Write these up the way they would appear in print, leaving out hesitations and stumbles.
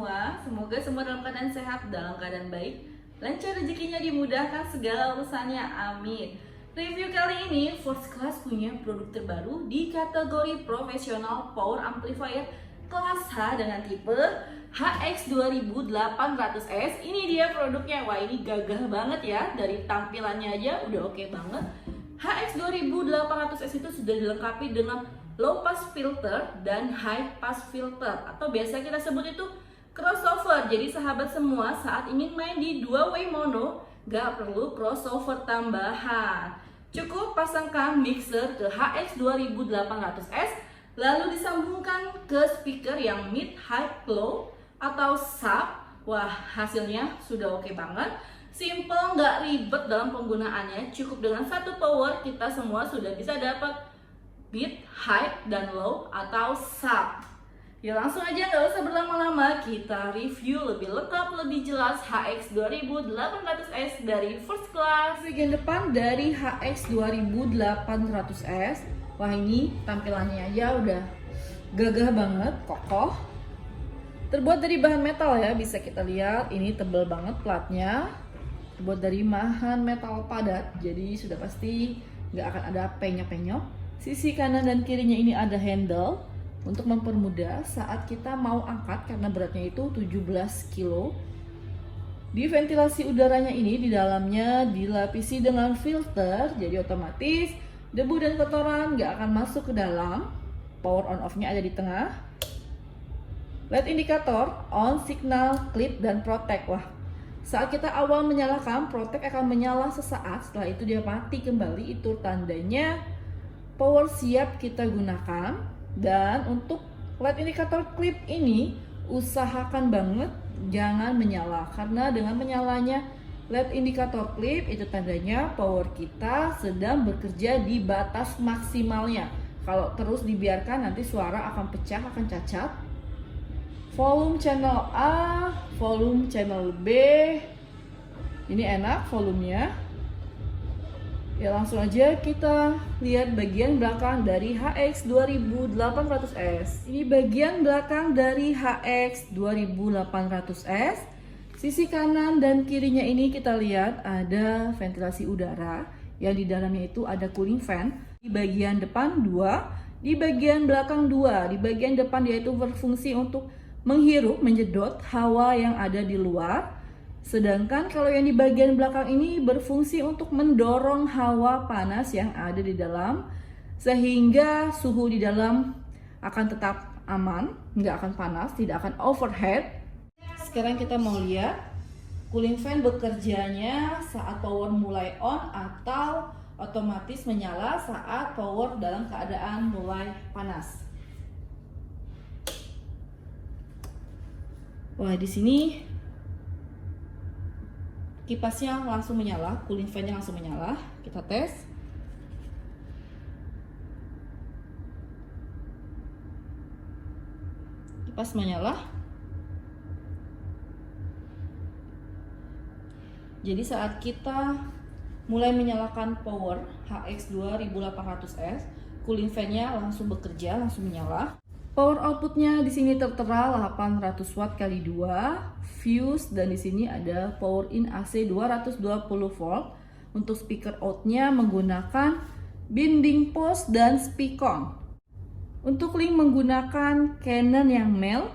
semua. Semoga semua dalam keadaan sehat, dalam keadaan baik, lancar rezekinya, dimudahkan segala urusannya. Amin. Review kali ini, First Class punya produk terbaru di kategori profesional power amplifier kelas H dengan tipe HX2800S. Ini dia produknya. Wah, ini gagah banget ya. Dari tampilannya aja udah oke banget. HX2800S itu sudah dilengkapi dengan low pass filter dan high pass filter, atau biasa kita sebut itu crossover. Jadi sahabat semua, saat ingin main di 2-way mono, gak perlu crossover tambahan. Cukup pasangkan mixer ke HX2800S, lalu disambungkan ke speaker yang mid, high, low atau sub. Wah, hasilnya sudah oke banget. Simple, nggak ribet dalam penggunaannya. Cukup dengan satu power, kita semua sudah bisa dapat mid, high, dan low atau sub. Ya langsung aja, nggak usah berlama-lama, kita review lebih lengkap, lebih jelas HX2800S dari First Class. Bagian depan dari HX2800S, wah ini tampilannya aja udah gagah banget, kokoh. Terbuat dari bahan metal ya, bisa kita lihat ini tebal banget platnya. Terbuat dari bahan metal padat, jadi sudah pasti nggak akan ada penyok-penyok. Sisi kanan dan kirinya ini ada handle untuk mempermudah saat kita mau angkat karena beratnya itu 17 kg. Di ventilasi udaranya ini di dalamnya dilapisi dengan filter, jadi otomatis debu dan kotoran nggak akan masuk ke dalam. Power on off-nya ada di tengah. LED indikator, on, signal, clip, dan protect. Wah, saat kita awal menyalakan, protect akan menyala sesaat, setelah itu dia mati kembali. Itu tandanya power siap kita gunakan. Dan untuk LED indikator clip ini, usahakan banget jangan menyala, karena dengan menyalanya LED indikator clip itu tandanya power kita sedang bekerja di batas maksimalnya. Kalau terus dibiarkan nanti suara akan pecah, akan cacat. Volume channel A, volume channel B. Ini enak volumenya. Ya langsung aja kita lihat bagian belakang dari HX2800S. Ini bagian belakang dari HX2800S. Sisi kanan dan kirinya ini kita lihat ada ventilasi udara yang di dalamnya itu ada cooling fan. Di bagian depan 2, di bagian belakang 2. Di bagian depan dia itu berfungsi untuk menghirup, menjedot hawa yang ada di luar. Sedangkan kalau yang di bagian belakang ini berfungsi untuk mendorong hawa panas yang ada di dalam, sehingga suhu di dalam akan tetap aman, nggak akan panas, tidak akan overheat. Sekarang kita mau lihat cooling fan bekerjanya saat power mulai on atau otomatis menyala saat power dalam keadaan mulai panas. Wah, di sini kipasnya langsung menyala, cooling fan-nya langsung menyala. Kita tes. Kipas menyala. Jadi saat kita mulai menyalakan power HX2800S, cooling fan-nya langsung bekerja, langsung menyala. Power outputnya di sini tertera 800 watt kali 2 fuse, dan di sini ada power in AC 220 volt. Untuk speaker outnya menggunakan binding post dan speakon. Untuk link menggunakan Canon yang male,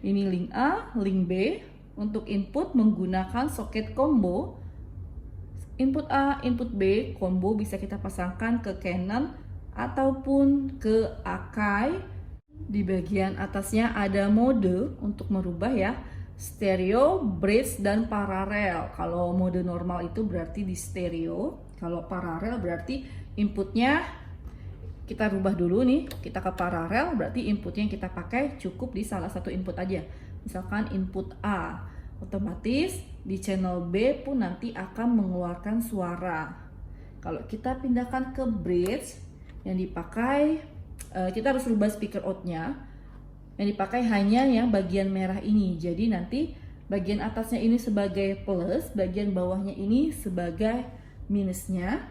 ini link A, link B. Untuk input menggunakan soket combo. Input A, input B combo bisa kita pasangkan ke Canon ataupun ke Akai. Di bagian atasnya ada mode untuk merubah ya, stereo, bridge, dan paralel. Kalau mode normal itu berarti di stereo, kalau paralel berarti inputnya kita rubah dulu nih, kita ke paralel, berarti inputnya yang kita pakai cukup di salah satu input aja. Misalkan input A, otomatis di channel B pun nanti akan mengeluarkan suara. Kalau kita pindahkan ke bridge, yang dipakai kita harus rubah speaker outnya. Yang dipakai hanya yang bagian merah ini. Jadi nanti bagian atasnya ini sebagai plus, bagian bawahnya ini sebagai minusnya.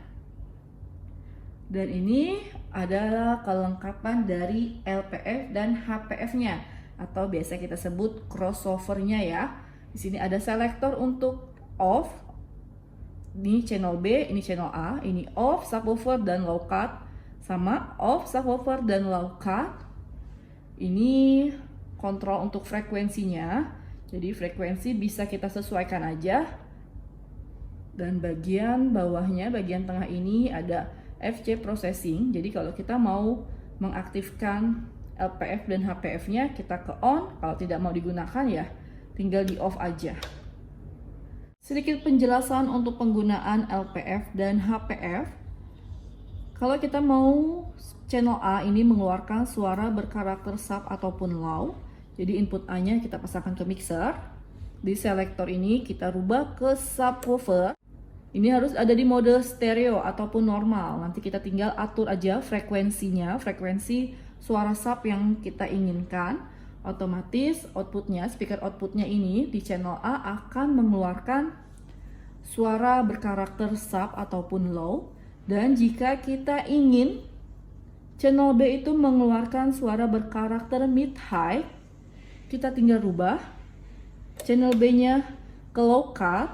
Dan ini adalah kelengkapan dari LPF dan HPF-nya. atau biasa kita sebut crossovernya ya. Di sini ada selektor untuk off. Ini channel B, ini channel A, ini off, subwoofer, dan low cut. Sama off, subwoofer, dan low cut. Ini kontrol untuk frekuensinya. Jadi frekuensi bisa kita sesuaikan aja. Dan bagian bawahnya, bagian tengah ini ada FC processing. Jadi kalau kita mau mengaktifkan LPF dan HPF-nya, kita ke on. Kalau tidak mau digunakan ya tinggal di off aja. Sedikit penjelasan untuk penggunaan LPF dan HPF. Kalau kita mau channel A ini mengeluarkan suara berkarakter sub ataupun low, jadi input A-nya kita pasangkan ke mixer. Di selektor ini kita rubah ke subwoofer. Ini harus ada di mode stereo ataupun normal. Nanti kita tinggal atur aja frekuensinya, frekuensi suara sub yang kita inginkan. Otomatis outputnya, speaker outputnya ini di channel A akan mengeluarkan suara berkarakter sub ataupun low. Dan jika kita ingin channel B itu mengeluarkan suara berkarakter mid high, kita tinggal rubah channel B-nya ke low cut.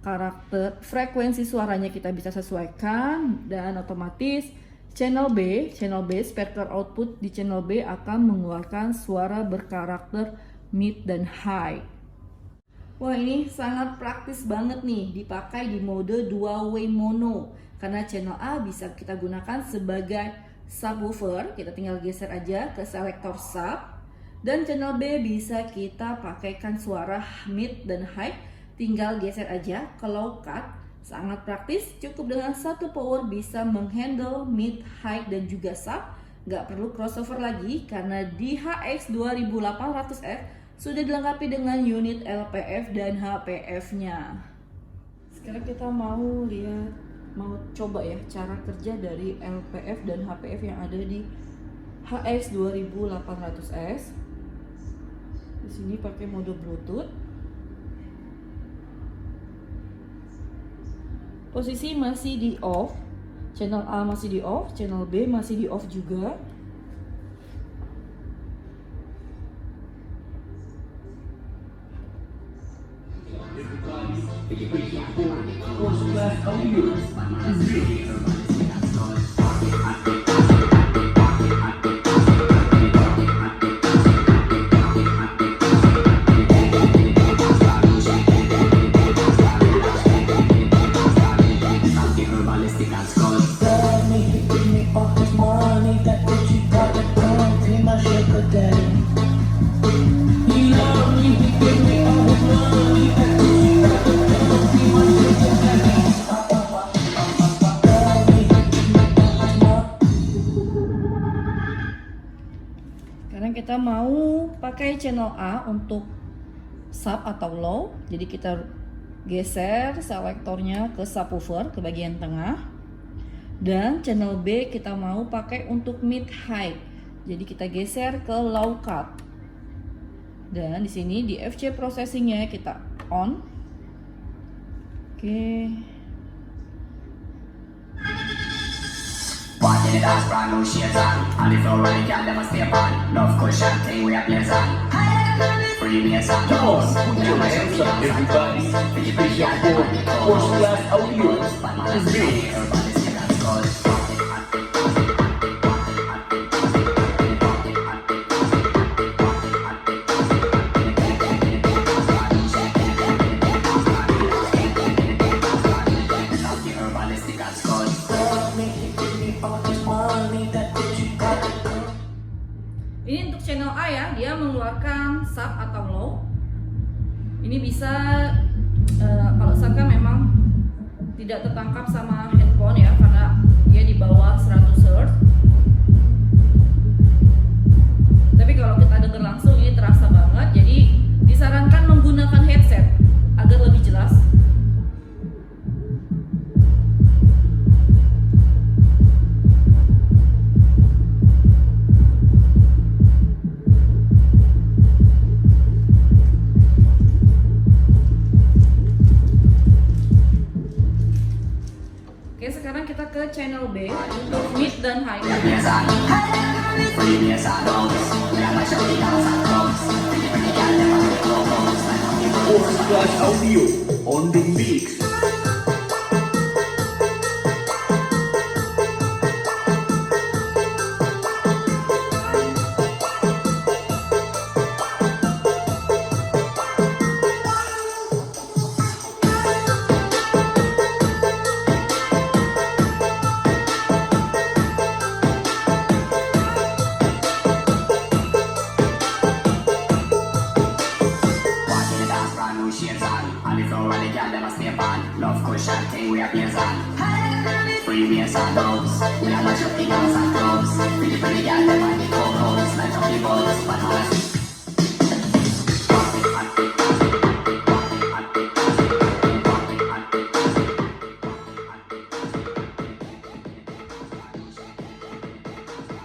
Karakter frekuensi suaranya kita bisa sesuaikan, dan otomatis channel B speaker output di channel B akan mengeluarkan suara berkarakter mid dan high. Wah, ini sangat praktis banget nih, dipakai di mode dual way mono. Karena channel A bisa kita gunakan sebagai subwoofer, kita tinggal geser aja ke selektor sub. Dan channel B bisa kita pakaikan suara mid dan high, tinggal geser aja ke low cut. Sangat praktis, cukup dengan satu power bisa menghandle mid, high, dan juga sub. Nggak perlu crossover lagi karena di HX 2800F sudah dilengkapi dengan unit LPF dan HPF-nya. Sekarang kita mau coba ya cara kerja dari LPF dan HPF yang ada di HX 2800S. Di sini pakai mode Bluetooth. Posisi masih di off, channel A masih di off, channel B masih di off juga. Sekarang kita mau pakai channel A untuk sub atau low. Jadi kita geser selektornya ke subwoofer ke bagian tengah. Dan channel B kita mau pakai untuk mid high. Jadi kita geser ke low cut. Dan di sini di FC processingnya kita on. Oke. Walking the dance, brand new shades on. On the floor, right, y'all, them a stay upon. Love cushion, thing we have blaze on. Premium song, Come on, put your hands up, everybody. It's your boy, First Class Audio. It's me. Ini untuk channel A ya, dia mengeluarkan sub atau low. Ini bisa kalau misalkan memang tidak tertangkap sama handphone ya, karena dia di bawah 100 Hz. Tapi kalau kita dengar langsung ini terasa banget. Jadi disarankan menggunakan headset agar lebih jelas. Oke, sekarang kita ke channel B untuk mid dan high. Free me as I know. We are my show, we dance and close. Pretty pretty girl, them a do close. Like how we roll. First Class Audio on the mix. Walking the dance, brand new shades on. On the floor, all the girl, them a stay on. Love cushion thing, we a blaze on. Free me as I know. We are my show, we dance and close. Pretty pretty girl, them a do close. Like how we roll. But how I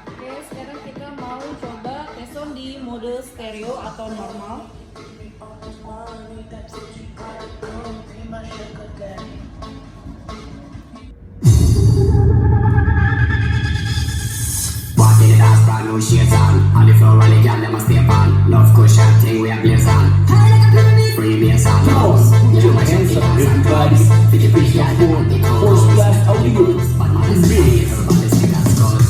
Oke, sekarang kita mau coba teson di mode stereo atau normal. walking the dance, brand new shades on. On the floor, all the girl, them a stay on. Love cushion thing, we a blaze on. Free me as I know. We are my show, we dance and close. Pretty pretty girl, them a do First close. Class Audio But man, on it's the free, mix. everybody stick and scores.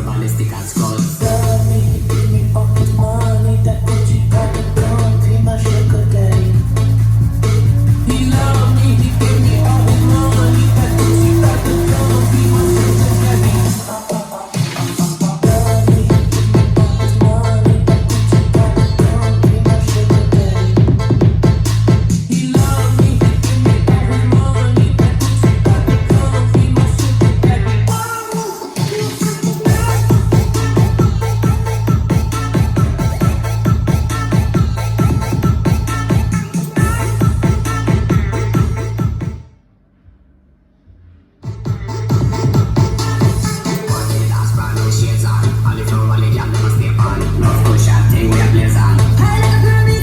Everybody stick and scores. Walking the dance, brand new shades on. On the floor, all the girl, them a stay on. Love cushion thing, we a blaze on.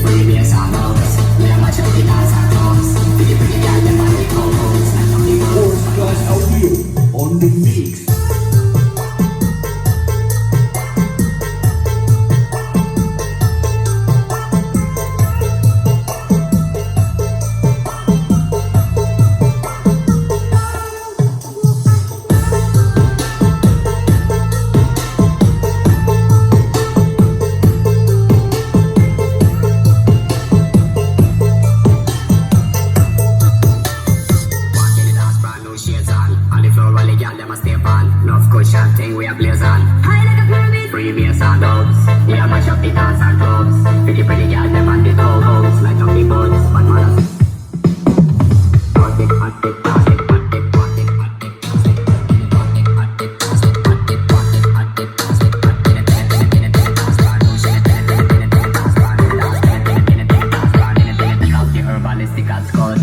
Free me as I know. We are my show, we dance and close. Pretty pretty girl, them a do close. Like how we roll. First Class Audio on the mix. Walking the dance, brand new shades on. On the floor, all the girl, them a stay on. Love cushion thing, we a blaze on. Free me as I know. We are my show, we dance and close. Pretty pretty girl, them a do close. Like how we roll. But man, everybody stick and scores.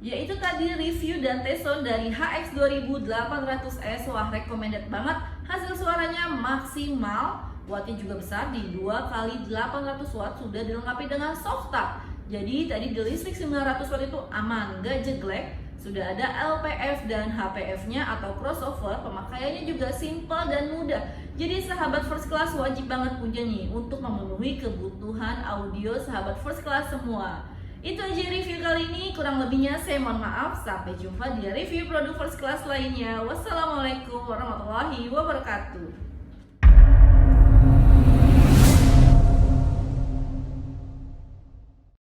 Ya itu tadi review dan teson dari HX 2800S. Wah, recommended banget. Hasil suaranya maksimal, wattnya juga besar di 2x800 watt, sudah dilengkapi dengan soft tap. Jadi tadi di listrik 900 watt itu aman, gak jeglek. Sudah ada LPF dan HPF-nya atau crossover, pemakaiannya juga simple dan mudah. Jadi sahabat first class wajib banget punya nih untuk memenuhi kebutuhan audio sahabat first class semua. Itu aja review kali ini, kurang lebihnya saya mohon maaf. Sampai jumpa di review produk first class lainnya. Wassalamualaikum warahmatullahi wabarakatuh.